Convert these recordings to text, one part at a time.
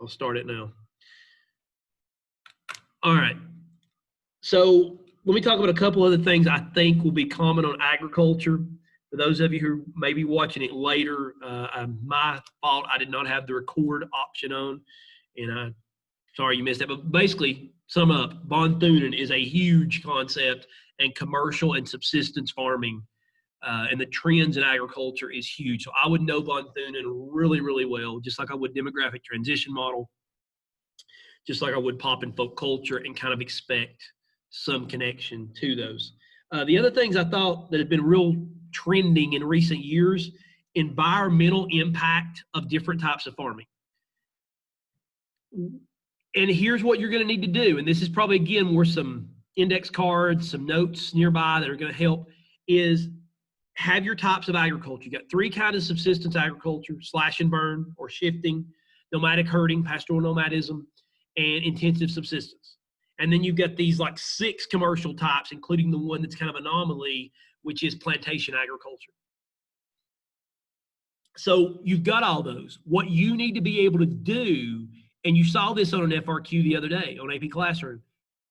I'll start it now. All right. So let me talk about a couple other things I think will be common on agriculture. For those of you who may be watching it later, my fault, I did not have the record option on, and I'm sorry you missed that. But basically, sum up, Bonthoonen is a huge concept, and commercial and subsistence farming and the trends in agriculture is huge. So I would know Bonthoonen really, really well, just like I would demographic transition model, just like I would pop and folk culture, and kind of expect some connection to those. The other things I thought that have been real trending in recent years, environmental impact of different types of farming. And here's what you're going to need to do, and this is probably, again, more some index cards, some notes nearby that are going to help, is have your types of agriculture. You got three kinds of subsistence agriculture: slash and burn or shifting, nomadic herding, pastoral nomadism, and intensive subsistence. And then you've got these like 6 commercial types, including the one that's kind of anomaly, which is plantation agriculture. So you've got all those. What you need to be able to do, and you saw this on an FRQ the other day on AP Classroom,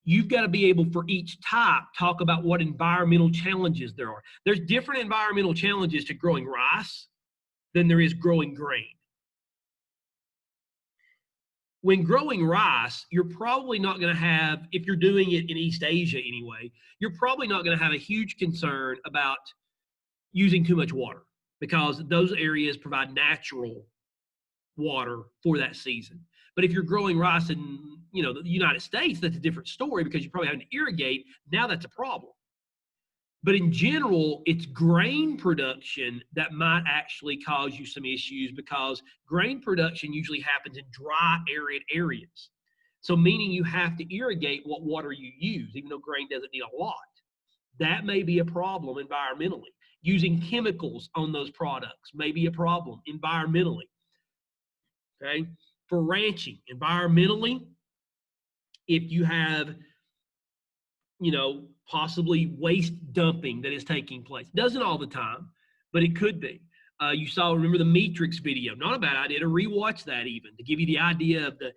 you've got to be able, for each type, talk about what environmental challenges there are. There's different environmental challenges to growing rice than there is growing grain. When growing rice, you're probably not going to have, if you're doing it in East Asia anyway, you're probably not going to have a huge concern about using too much water, because those areas provide natural water for that season. But if you're growing rice in, the United States, that's a different story, because you're probably having to irrigate. Now that's a problem. But in general, it's grain production that might actually cause you some issues, because grain production usually happens in dry, arid areas. So meaning you have to irrigate what water you use, even though grain doesn't need a lot. That may be a problem environmentally. Using chemicals on those products may be a problem environmentally. Okay? For ranching, environmentally, if you have, possibly waste dumping that is taking place. Doesn't all the time, but it could be. You remember the Matrix video? Not a bad idea to rewatch that, even to give you the idea of it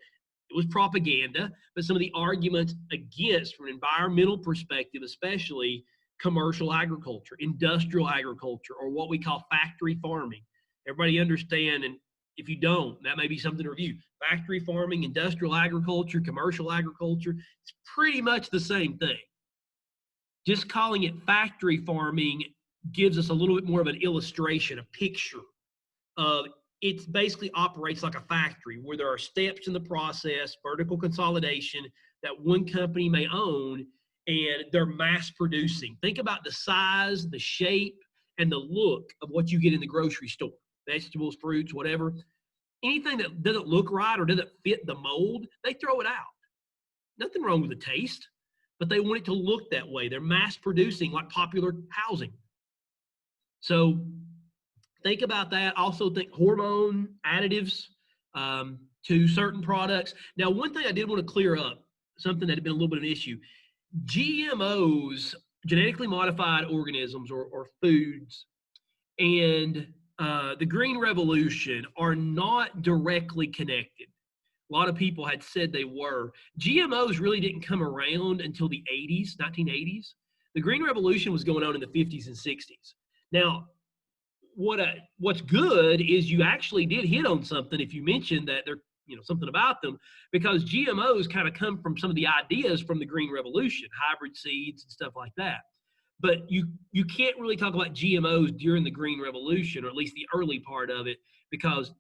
was propaganda, but some of the arguments against, from an environmental perspective, especially commercial agriculture, industrial agriculture, or what we call factory farming. Everybody understand, and if you don't, that may be something to review. Factory farming, industrial agriculture, commercial agriculture, it's pretty much the same thing. Just calling it factory farming gives us a little bit more of an illustration, a picture of it basically operates like a factory where there are steps in the process, vertical consolidation that one company may own, and they're mass producing. Think about the size, the shape, and the look of what you get in the grocery store, vegetables, fruits, whatever. Anything that doesn't look right or doesn't fit the mold, they throw it out. Nothing wrong with the taste, but they want it to look that way. They're mass producing like popular housing. So think about that. Also think hormone additives to certain products. Now, one thing I did want to clear up, something that had been a little bit of an issue. GMOs, genetically modified organisms or foods, and the Green Revolution are not directly connected. A lot of people had said they were. GMOs really didn't come around until the 80s, 1980s. The Green Revolution was going on in the 50s and 60s. Now, what's good is you actually did hit on something if you mentioned that they're, something about them, because GMOs kind of come from some of the ideas from the Green Revolution, hybrid seeds and stuff like that. But you can't really talk about GMOs during the Green Revolution, or at least the early part of it, because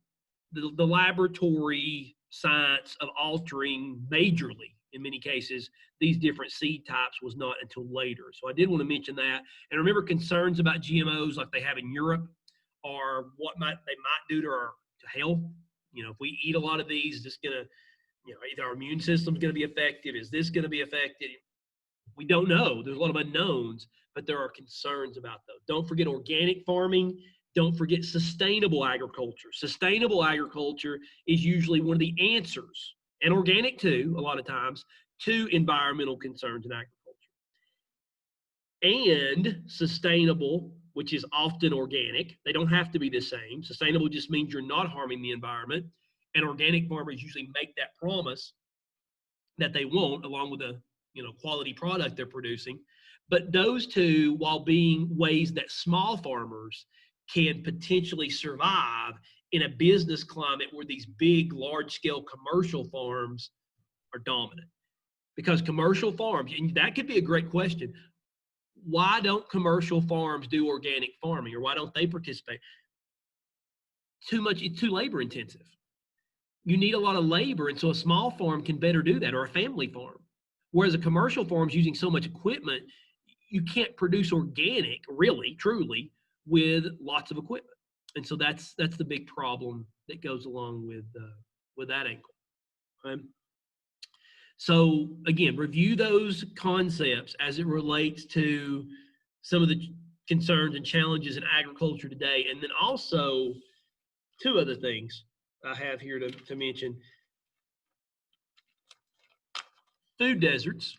the laboratory science of altering majorly, in many cases, these different seed types was not until later. So I did want to mention that. And remember, concerns about GMOs like they have in Europe, or what they might do to health. If we eat a lot of these, is this going to, either our immune system's going to be affected? Is this going to be affected? We don't know. There's a lot of unknowns, but there are concerns about those. Don't forget organic farming. Don't forget sustainable agriculture. Sustainable agriculture is usually one of the answers, and organic too, a lot of times, to environmental concerns in agriculture. And sustainable, which is often organic, they don't have to be the same. Sustainable just means you're not harming the environment, And organic farmers usually make that promise that they want, along with the quality product they're producing. But those two, while being ways that small farmers can potentially survive in a business climate where these big, large-scale commercial farms are dominant. Because commercial farms, and that could be a great question, why don't commercial farms do organic farming, or why don't they participate? It's too labor intensive. You need a lot of labor, and so a small farm can better do that, or a family farm. Whereas a commercial farm is using so much equipment, you can't produce organic, really, truly, with lots of equipment. And so that's the big problem that goes along with that angle. Okay? So again, review those concepts as it relates to some of the concerns and challenges in agriculture today, and then also two other things I have here to mention. Food deserts,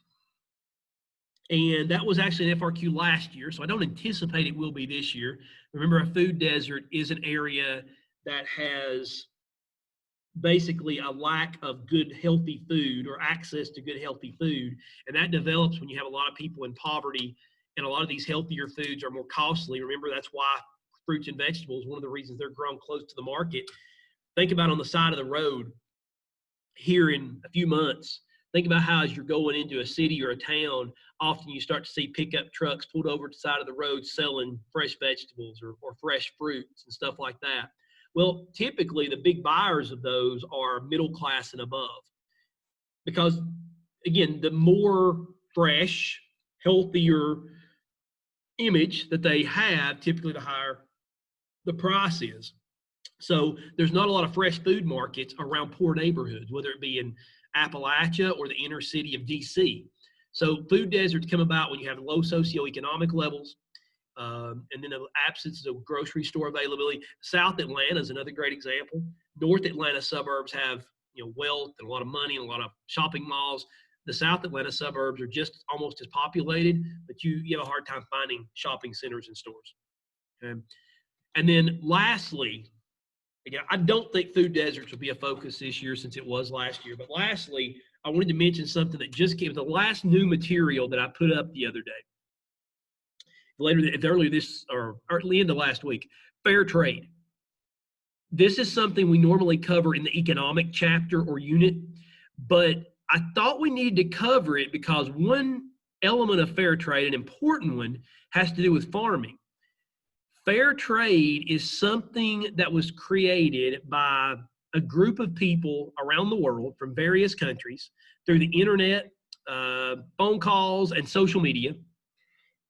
and that was actually an FRQ last year, so I don't anticipate it will be this year. Remember, a food desert is an area that has basically a lack of good, healthy food, or access to good, healthy food, and that develops when you have a lot of people in poverty, and a lot of these healthier foods are more costly. Remember, that's why fruits and vegetables, one of the reasons they're grown close to the market. Think about on the side of the road here in a few months. Think about how, as you're going into a city or a town, often you start to see pickup trucks pulled over to the side of the road selling fresh vegetables or fresh fruits and stuff like that. Well, typically the big buyers of those are middle class and above. Because, again, the more fresh, healthier image that they have, typically the higher the price is. So there's not a lot of fresh food markets around poor neighborhoods, whether it be in Appalachia or the inner city of DC. So food deserts come about when you have low socioeconomic levels, and then the absence of grocery store availability. South Atlanta is another great example. North Atlanta suburbs have wealth and a lot of money and a lot of shopping malls. The South Atlanta suburbs are just almost as populated, but you have a hard time finding shopping centers and stores. Okay? And then lastly, again, I don't think food deserts will be a focus this year since it was last year. But lastly, I wanted to mention something that just came, the last new material that I put up the other day. Earlier this, or at the end of last week, fair trade. This is something we normally cover in the economic chapter or unit, but I thought we needed to cover it because one element of fair trade, an important one, has to do with farming. Fair trade is something that was created by a group of people around the world from various countries through the internet, phone calls, and social media.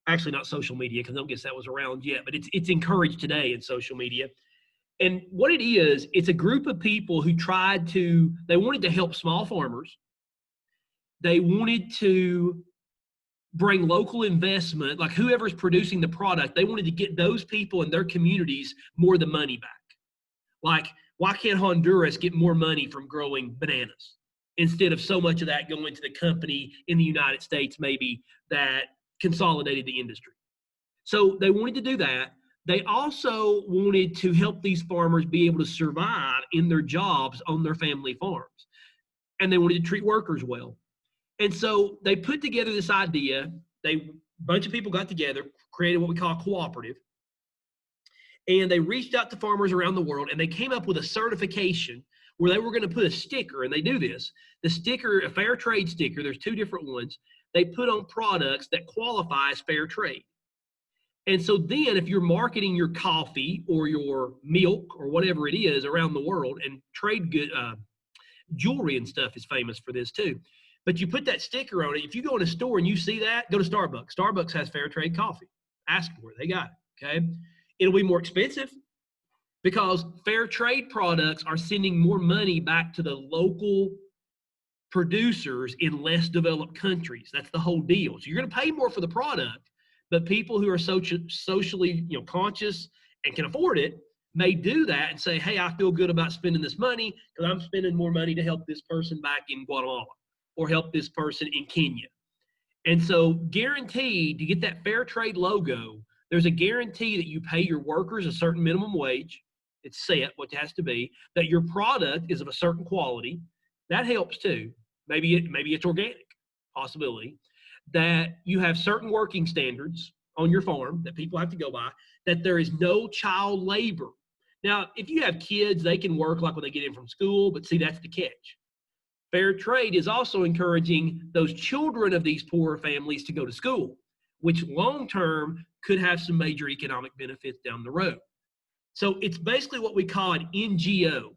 Actually, not social media, because I don't guess that was around yet, but it's encouraged today in social media. And what it is, it's a group of people who they wanted to help small farmers. They wanted to bring local investment, like whoever's producing the product, they wanted to get those people in their communities more of the money back. Like, why can't Honduras get more money from growing bananas instead of so much of that going to the company in the United States maybe that consolidated the industry? So they wanted to do that. They also wanted to help these farmers be able to survive in their jobs on their family farms. And they wanted to treat workers well. And so they put together this idea. A bunch of people got together, created what we call a cooperative. And they reached out to farmers around the world, and they came up with a certification where they were going to put a sticker, and they do this. The sticker, a fair trade sticker, there's two different ones, they put on products that qualify as fair trade. And so then if you're marketing your coffee or your milk or whatever it is around the world, and trade good, jewelry and stuff is famous for this too. But you put that sticker on it. If you go in a store and you see that, go to Starbucks. Starbucks has fair trade coffee. Ask for it. They got it. Okay. It'll be more expensive because fair trade products are sending more money back to the local producers in less developed countries. That's the whole deal. So you're going to pay more for the product, but people who are socially conscious and can afford it may do that and say, hey, I feel good about spending this money because I'm spending more money to help this person back in Guatemala or help this person in Kenya. And so guaranteed to get that fair trade logo, there's a guarantee that you pay your workers a certain minimum wage it's set what it has to be, that your product is of a certain quality. That helps too. Maybe it's organic, possibility. That you have certain working standards on your farm that people have to go by, that there is no child labor. Now, if you have kids, they can work like when they get in from school, but see, that's the catch. Fair trade is also encouraging those children of these poorer families to go to school, which long term could have some major economic benefits down the road. So it's basically what we call an NGO,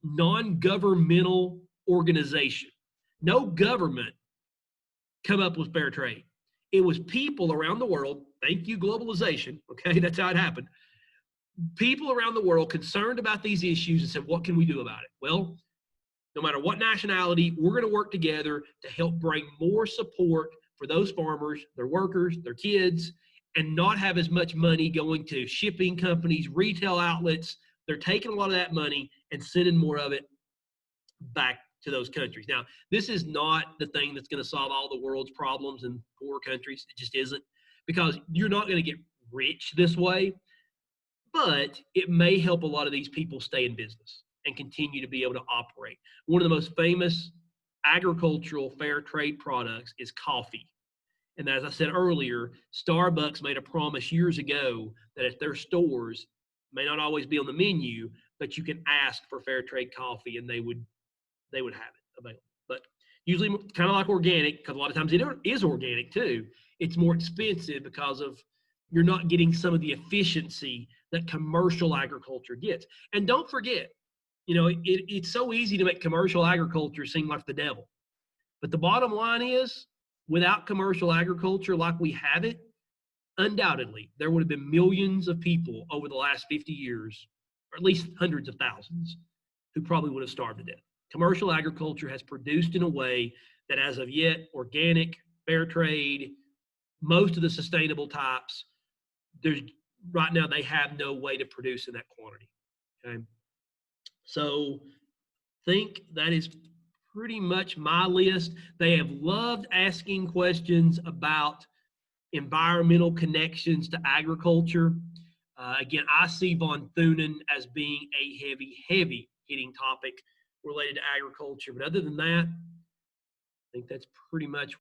non-governmental organization. No government come up with fair trade. It was people around the world, thank you globalization, okay, that's how it happened. People around the world concerned about these issues and said, what can we do about it? Well, no matter what nationality, we're going to work together to help bring more support for those farmers, their workers, their kids, and not have as much money going to shipping companies, retail outlets. They're taking a lot of that money and sending more of it back to those countries. Now, this is not the thing that's going to solve all the world's problems in poor countries. It just isn't, because you're not going to get rich this way, but it may help a lot of these people stay in business and continue to be able to operate. One of the most famous agricultural fair trade products is coffee. And as I said earlier, Starbucks made a promise years ago that at their stores, may not always be on the menu, but you can ask for fair trade coffee and they would have it available. But usually kind of like organic, because a lot of times it is organic too. It's more expensive because of you're not getting some of the efficiency that commercial agriculture gets. And don't forget, it's so easy to make commercial agriculture seem like the devil. But the bottom line is, without commercial agriculture like we have it, undoubtedly, there would have been millions of people over the last 50 years, or at least hundreds of thousands, who probably would have starved to death. Commercial agriculture has produced in a way that as of yet, organic, fair trade, most of the sustainable types, right now they have no way to produce in that quantity. Okay. So I think that is pretty much my list. They have loved asking questions about environmental connections to agriculture. Again, I see Von Thunen as being a heavy hitting topic related to agriculture. But other than that, I think that's pretty much